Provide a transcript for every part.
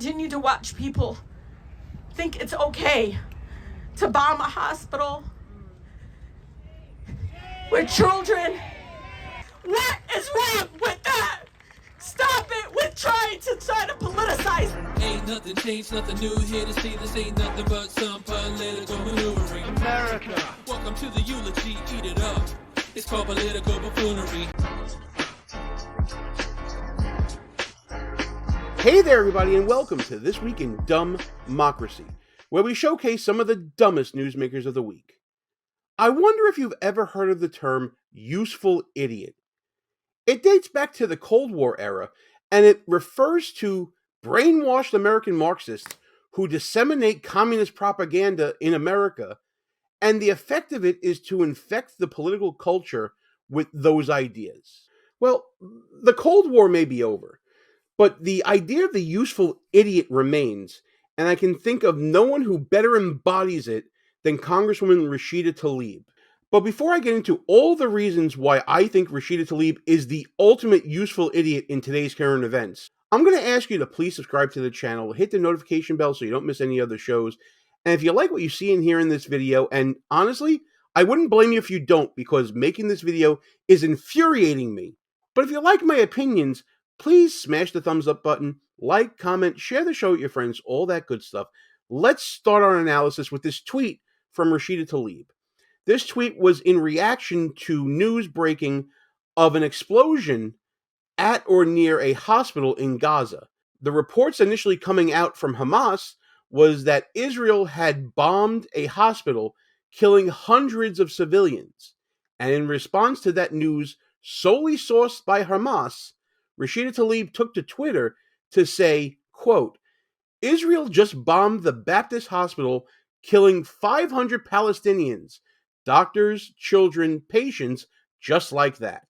continue to watch people think it's okay to bomb a hospital with children. What is wrong with that? Stop it with trying to politicize. Ain't nothing changed, nothing new here to see. This ain't nothing but some political maneuvering. America. Welcome to the eulogy, eat it up. It's called political buffoonery. Hey there, everybody, and welcome to This Week in DUMBmocracy, where we showcase some of the dumbest newsmakers of the week. I wonder if you've ever heard of the term useful idiot. It dates back to the Cold War era, and it refers to brainwashed American Marxists who disseminate communist propaganda in America, and the effect of it is to infect the political culture with those ideas. Well, the Cold War may be over, but the idea of the useful idiot remains, and I can think of no one who better embodies it than Congresswoman Rashida Tlaib. But before I get into all the reasons why I think Rashida Tlaib is the ultimate useful idiot in today's current events, I'm going to ask you to please subscribe to the channel, hit the notification bell so you don't miss any other shows, and if you like what you see and hear in this video, and honestly, I wouldn't blame you if you don't, because making this video is infuriating me. But if you like my opinions, please smash the thumbs up button, like, comment, share the show with your friends, all that good stuff. Let's start our analysis with this tweet from Rashida Tlaib. This tweet was in reaction to news breaking of an explosion at or near a hospital in Gaza. The reports initially coming out from Hamas was that Israel had bombed a hospital, killing hundreds of civilians. And in response to that news, solely sourced by Hamas, Rashida Tlaib took to Twitter to say, quote, Israel just bombed the Baptist hospital, killing 500 Palestinians, doctors, children, patients, just like that.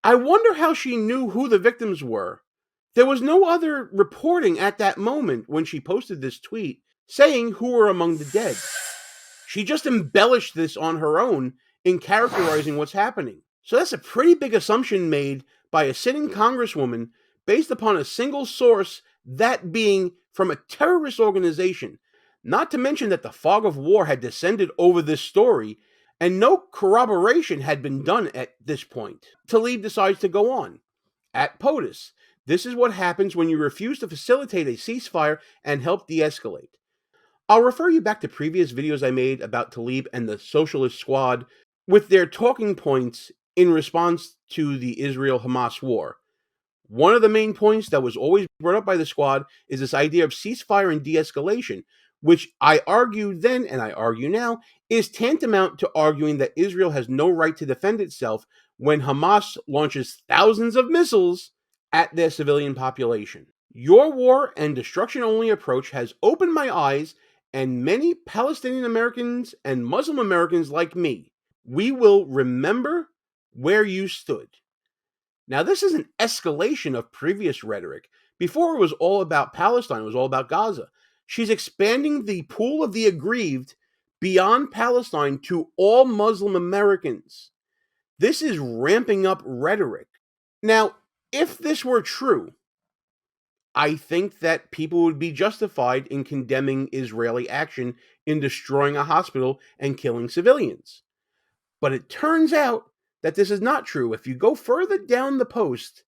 I wonder how she knew who the victims were. There was no other reporting at that moment when she posted this tweet saying who were among the dead. She just embellished this on her own in characterizing what's happening. So that's a pretty big assumption made by a sitting congresswoman based upon a single source, that being from a terrorist organization. Not to mention that the fog of war had descended over this story, and no corroboration had been done at this point. Tlaib decides to go on. At POTUS, this is what happens when you refuse to facilitate a ceasefire and help de-escalate. I'll refer you back to previous videos I made about Tlaib and the Socialist Squad with their talking points in response to the Israel-Hamas war. One of the main points that was always brought up by the squad is this idea of ceasefire and de-escalation, which I argued then and I argue now is tantamount to arguing that Israel has no right to defend itself when Hamas launches thousands of missiles at their civilian population. Your war and destruction-only approach has opened my eyes, and many Palestinian Americans and Muslim Americans like me, we will remember where you stood. Now, this is an escalation of previous rhetoric. Before, it was all about Palestine, it was all about Gaza. She's expanding the pool of the aggrieved beyond Palestine to all Muslim Americans. This is ramping up rhetoric. Now, if this were true, I think that people would be justified in condemning Israeli action in destroying a hospital and killing civilians. But it turns out that this is not true. If you go further down the post,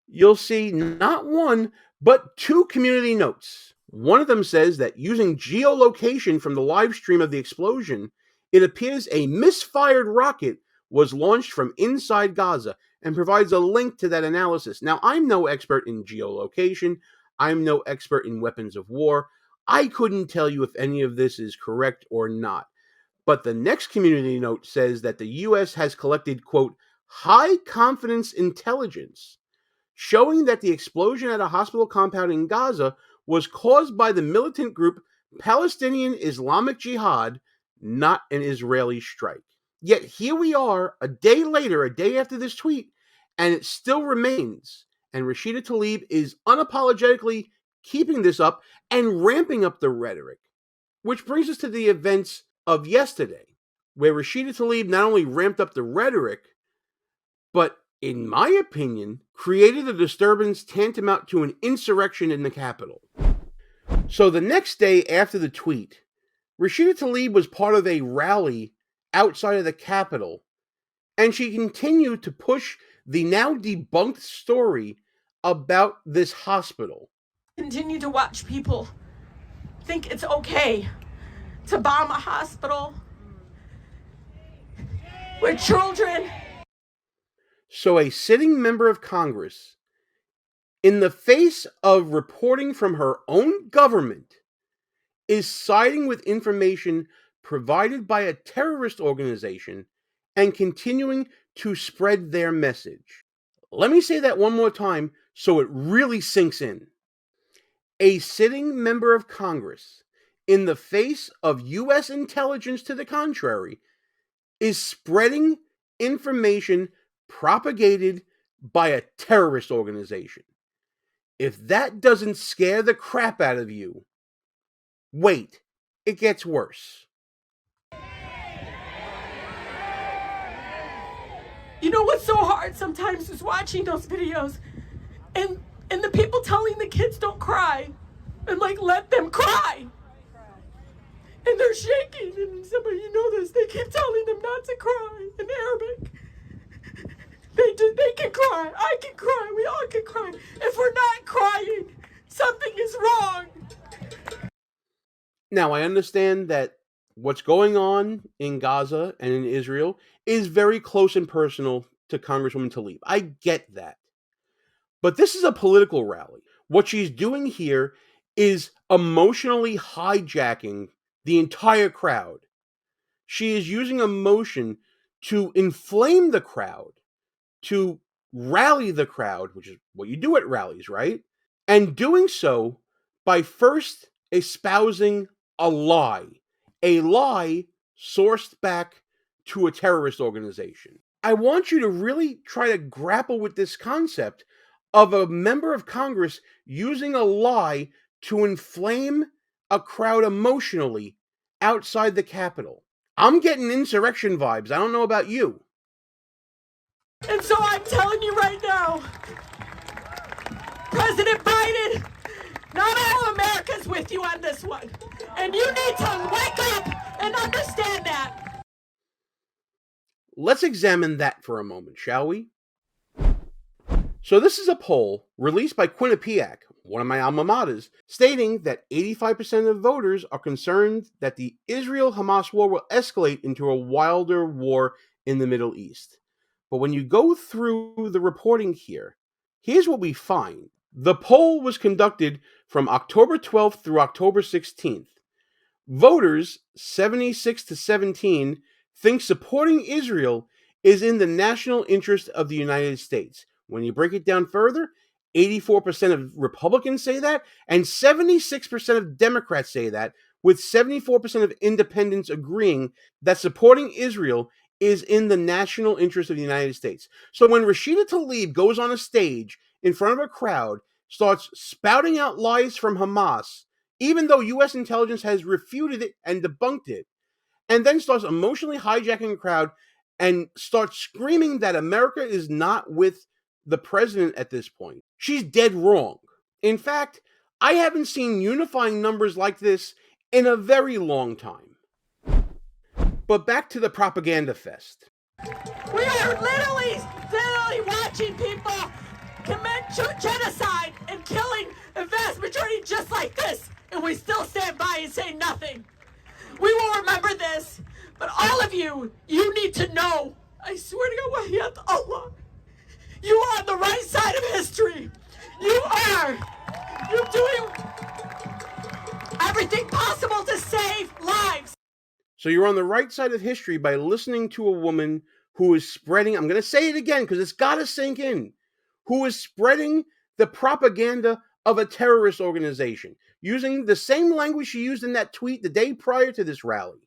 you'll see not one, but two community notes. One of them says that using geolocation from the live stream of the explosion, it appears a misfired rocket was launched from inside Gaza, and provides a link to that analysis. Now, I'm no expert in geolocation. I'm no expert in weapons of war. I couldn't tell you if any of this is correct or not. But the next community note says that the U.S. has collected, quote, high-confidence intelligence, showing that the explosion at a hospital compound in Gaza was caused by the militant group Palestinian Islamic Jihad, not an Israeli strike. Yet here we are, a day later, a day after this tweet, and it still remains. And Rashida Tlaib is unapologetically keeping this up and ramping up the rhetoric. Which brings us to the events of yesterday, where Rashida Tlaib not only ramped up the rhetoric, but in my opinion, created a disturbance tantamount to an insurrection in the Capitol. So the next day after the tweet, Rashida Tlaib was part of a rally outside of the Capitol, and she continued to push the now debunked story about this hospital. Continue to watch people think it's okay to bomb a hospital with children. So a sitting member of Congress, in the face of reporting from her own government, is siding with information provided by a terrorist organization and continuing to spread their message. Let me say that one more time so it really sinks in. A sitting member of Congress, in the face of U.S. intelligence to the contrary, is spreading information propagated by a terrorist organization. If that doesn't scare the crap out of you, wait, it gets worse. You know what's so hard sometimes is watching those videos and the people telling the kids don't cry and like let them cry. And they're shaking, and somebody, you know this, they keep telling them not to cry in Arabic. They can cry, I can cry, we all can cry. If we're not crying, something is wrong. Now, I understand that what's going on in Gaza and in Israel is very close and personal to Congresswoman Tlaib. I get that. But this is a political rally. What she's doing here is emotionally hijacking the entire crowd. She is using emotion to inflame the crowd, to rally the crowd, which is what you do at rallies, right? And doing so by first espousing a lie sourced back to a terrorist organization. I want you to really try to grapple with this concept of a member of Congress using a lie to inflame a crowd emotionally outside the Capitol. I'm getting insurrection vibes. I don't know about you. And so I'm telling you right now, President Biden, not all of America's with you on this one. And you need to wake up and understand that. Let's examine that for a moment, shall we? So this is a poll released by Quinnipiac, one of my alma maters, stating that 85% of voters are concerned that the Israel-Hamas war will escalate into a wilder war in the Middle East. But when you go through the reporting here, here's what we find. The poll was conducted from October 12th through October 16th. Voters, 76 to 17, think supporting Israel is in the national interest of the United States. When you break it down further, 84% of Republicans say that, and 76% of Democrats say that, with 74% of independents agreeing that supporting Israel is in the national interest of the United States. So when Rashida Tlaib goes on a stage in front of a crowd, starts spouting out lies from Hamas, even though U.S. intelligence has refuted it and debunked it, and then starts emotionally hijacking a crowd and starts screaming that America is not with the president at this point, she's dead wrong. In fact, I haven't seen unifying numbers like this in a very long time. But back to the propaganda fest. We are literally watching people commit genocide and killing a vast majority just like this, and we still stand by and say nothing. We will remember this, but all of you, you need to know, I swear to God, Wahiyat Allah, you are on the right side of history. You're doing everything possible to save lives. So you're on the right side of history by listening to a woman who is spreading, I'm going to say it again because it's got to sink in, who is spreading the propaganda of a terrorist organization, using the same language she used in that tweet the day prior to this rally.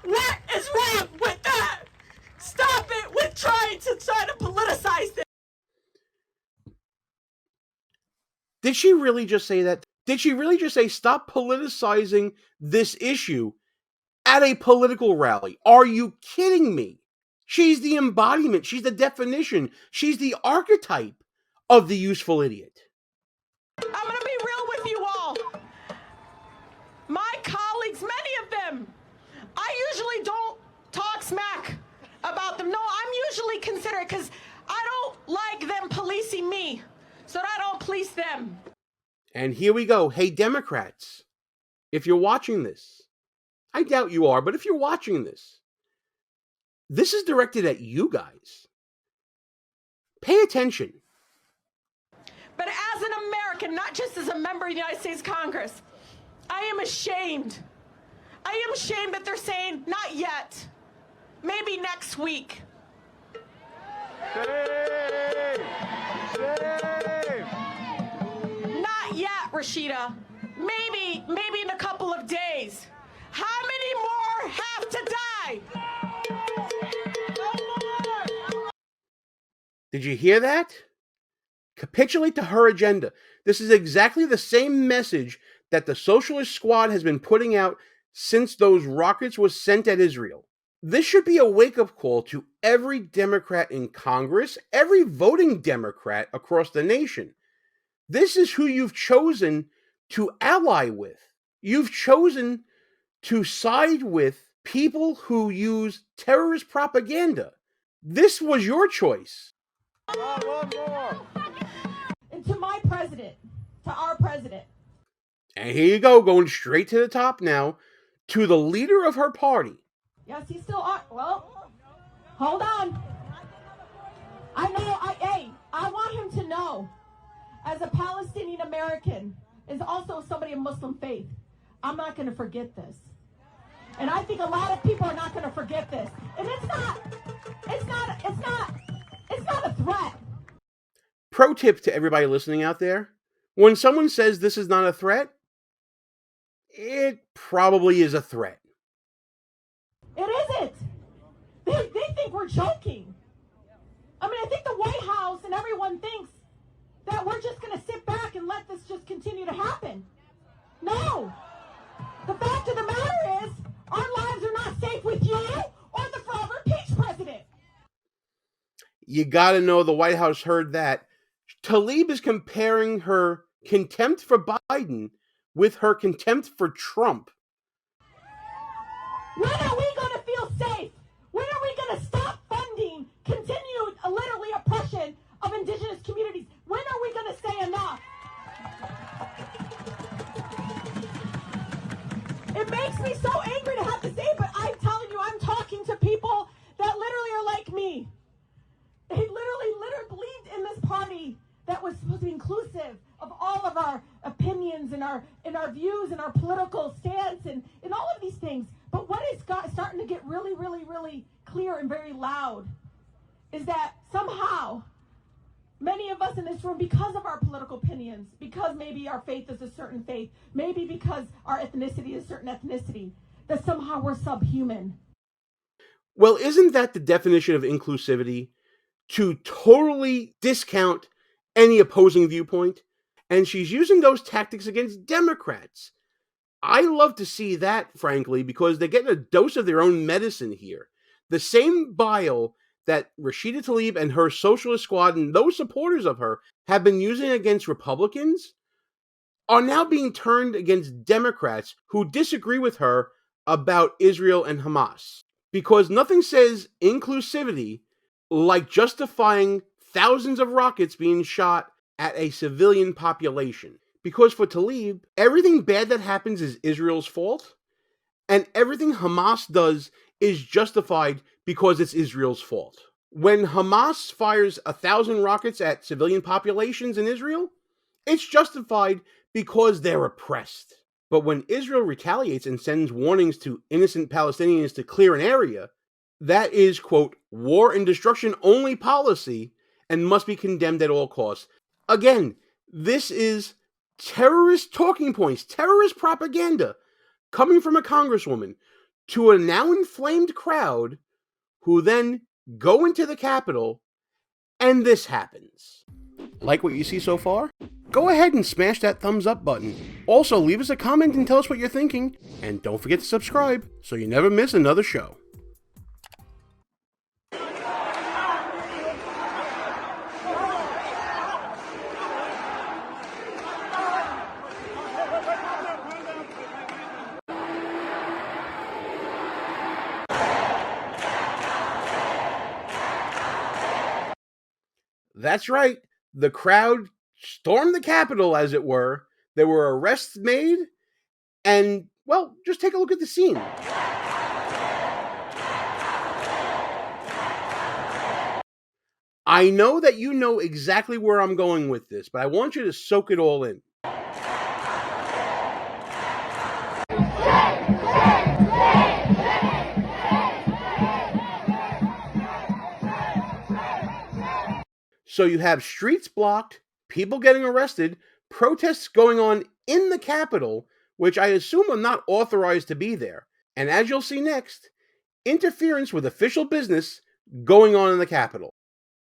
What is wrong with that? Stop it with trying to politicize this. Did she really just say that? Did she really just say, stop politicizing this issue at a political rally? Are you kidding me? She's the embodiment. She's the definition. She's the archetype of the useful idiot. I'm going to be real with you all. My colleagues, many of them, I usually don't talk smack about them. No, I'm usually considerate because I don't like them policing me, so I don't police them. And here we go. Hey, Democrats, if you're watching this, I doubt you are, but if you're watching this is directed at you guys. Pay attention. But as an American, not just as a member of the United States Congress, I am ashamed. I am ashamed that they're saying, not yet, maybe next week. Shame! Shame! Not yet, Rashida. Maybe in a couple of days. How many more have to die? Did you hear that? Capitulate to her agenda. This is exactly the same message that the Socialist Squad has been putting out since those rockets were sent at Israel. This should be a wake-up call to every Democrat in Congress, every voting Democrat across the nation. This is who you've chosen to ally with. You've chosen to side with people who use terrorist propaganda. This was your choice. One more! And to my president, to our president. And here you go, going straight to the top now, to the leader of her party. Yes, he's still on. Well, hold on. I want him to know, as a Palestinian American, is also somebody of Muslim faith, I'm not going to forget this. And I think a lot of people are not going to forget this. And it's not a threat. Pro tip to everybody listening out there. When someone says this is not a threat, it probably is a threat. It isn't. They think we're joking. I mean, I think the White House and everyone thinks that we're just going to sit back and let this just continue to happen. No. The fact of the matter is, our lives are not safe with you or the forever impeached president. You gotta know the White House heard that. Tlaib is comparing her contempt for Biden with her contempt for Trump. When are we going to feel safe? When are we going to stop funding continued, literally, oppression of indigenous communities? When are we going to say enough? It makes me so angry to have to say, but I'm telling you, I'm talking to people that literally are like me. They literally believed in this party that was supposed to be inclusive of all of our opinions and our views and our political stance and all of these things. But what is starting to get really, really, really clear and very loud is that somehow many of us in this room, because of our political opinions, because maybe our faith is a certain faith, maybe because our ethnicity is a certain ethnicity, that somehow we're subhuman. Well, isn't that the definition of inclusivity? To totally discount any opposing viewpoint? And she's using those tactics against Democrats. I love to see that, frankly, because they're getting a dose of their own medicine here. The same bile that Rashida Tlaib and her Socialist Squad and those supporters of her have been using against Republicans are now being turned against Democrats who disagree with her about Israel and Hamas. Because nothing says inclusivity like justifying thousands of rockets being shot at a civilian population. Because for Tlaib, everything bad that happens is Israel's fault, and everything Hamas does is justified because it's Israel's fault. When Hamas fires 1,000 rockets at civilian populations in Israel, it's justified because they're oppressed. But when Israel retaliates and sends warnings to innocent Palestinians to clear an area, that is, quote, war and destruction only policy and must be condemned at all costs. Again, this is terrorist talking points, terrorist propaganda coming from a congresswoman to a now inflamed crowd who then go into the Capitol and this happens. Like what you see so far? Go ahead and smash that thumbs up button. Also, leave us a comment and tell us what you're thinking. And don't forget to subscribe so you never miss another show. That's right. The crowd stormed the Capitol, as it were. There were arrests made, and, well, just take a look at the scene. I know that you know exactly where I'm going with this, but I want you to soak it all in. So you have streets blocked, people getting arrested, protests going on in the Capitol, which I assume are not authorized to be there. And as you'll see next, interference with official business going on in the Capitol.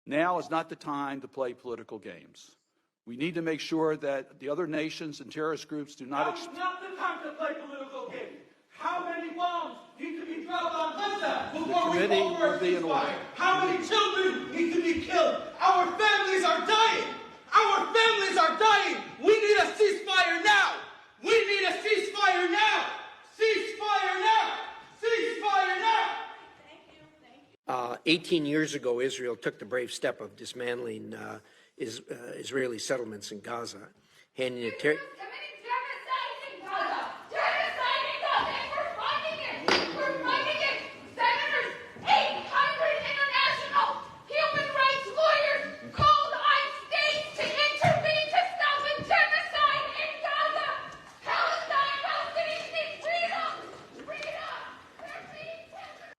Now is not the time to play political games. We need to make sure that the other nations and terrorist groups do not... Now is not the time to play political games. How many bombs need to be dropped on Gaza before we call for a ceasefire? How many children need to be killed? Our families are dying. Our families are dying. We need a ceasefire now. We need a ceasefire now. Ceasefire now. Ceasefire now. 18 years ago, Israel took the brave step of dismantling Israeli settlements in Gaza, handing it committing genocide in Gaza. Genocide in Gaza, and we're funding it. We're funding it. Senators, 800 international human rights lawyers called on states to intervene to stop a genocide in Gaza. Palestine, Palestinians need freedom. Freedom. They're being taken.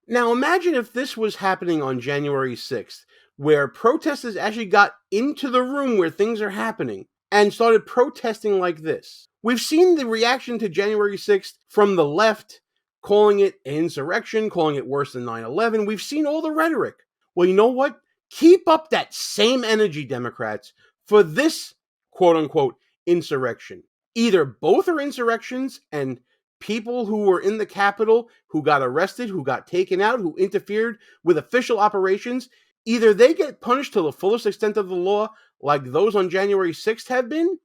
Now imagine if this was happening on January 6th, where protesters actually got into the room where things are happening and started protesting like this. We've seen the reaction to January 6th from the left, calling it insurrection, calling it worse than 9/11. We've seen all the rhetoric. Well, you know what? Keep up that same energy, Democrats, for this quote-unquote insurrection. Either both are insurrections and people who were in the Capitol, who got arrested, who got taken out, who interfered with official operations, either they get punished to the fullest extent of the law, like those on January 6th have been,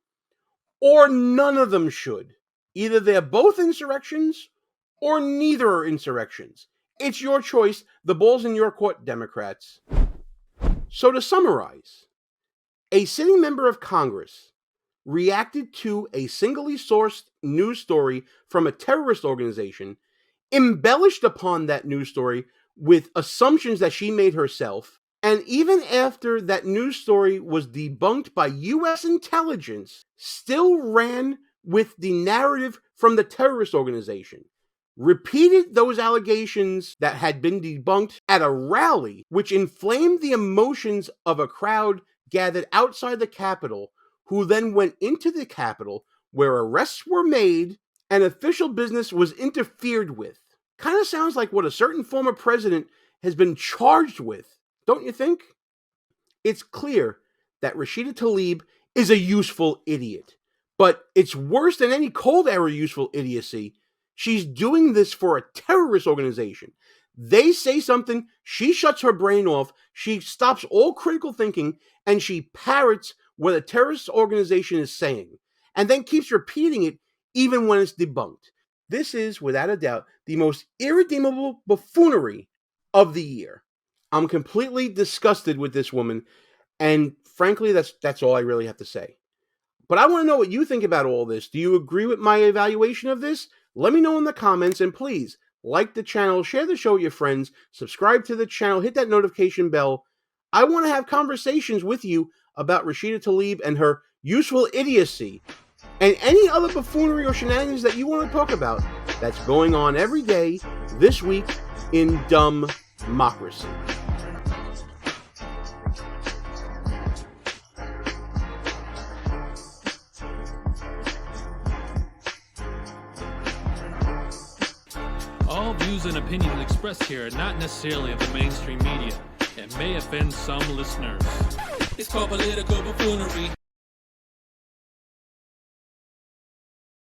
or none of them should. Either they're both insurrections, or neither are insurrections. It's your choice. The ball's in your court, Democrats. So to summarize, a sitting member of Congress reacted to a singly sourced news story from a terrorist organization, embellished upon that news story with assumptions that she made herself, and even after that news story was debunked by U.S. intelligence, still ran with the narrative from the terrorist organization, repeated those allegations that had been debunked at a rally, which inflamed the emotions of a crowd gathered outside the Capitol, who then went into the Capitol, where arrests were made and official business was interfered with. Kind of sounds like what a certain former president has been charged with, don't you think? It's clear that Rashida Tlaib is a useful idiot, but it's worse than any cold era useful idiocy. She's doing this for a terrorist organization. They say something, she shuts her brain off, she stops all critical thinking, and she parrots what a terrorist organization is saying, and then keeps repeating it even when it's debunked. This is, without a doubt, the most irredeemable buffoonery of the year. I'm completely disgusted with this woman, and frankly, that's all I really have to say. But I want to know what you think about all this. Do you agree with my evaluation of this? Let me know in the comments, and please, like the channel, share the show with your friends, subscribe to the channel, hit that notification bell. I want to have conversations with you about Rashida Tlaib and her useful idiocy, and any other buffoonery or shenanigans that you want to talk about that's going on every day this week in DUMBmocracy. All views and opinions expressed here are not necessarily of the mainstream media and may offend some listeners. It's called political buffoonery.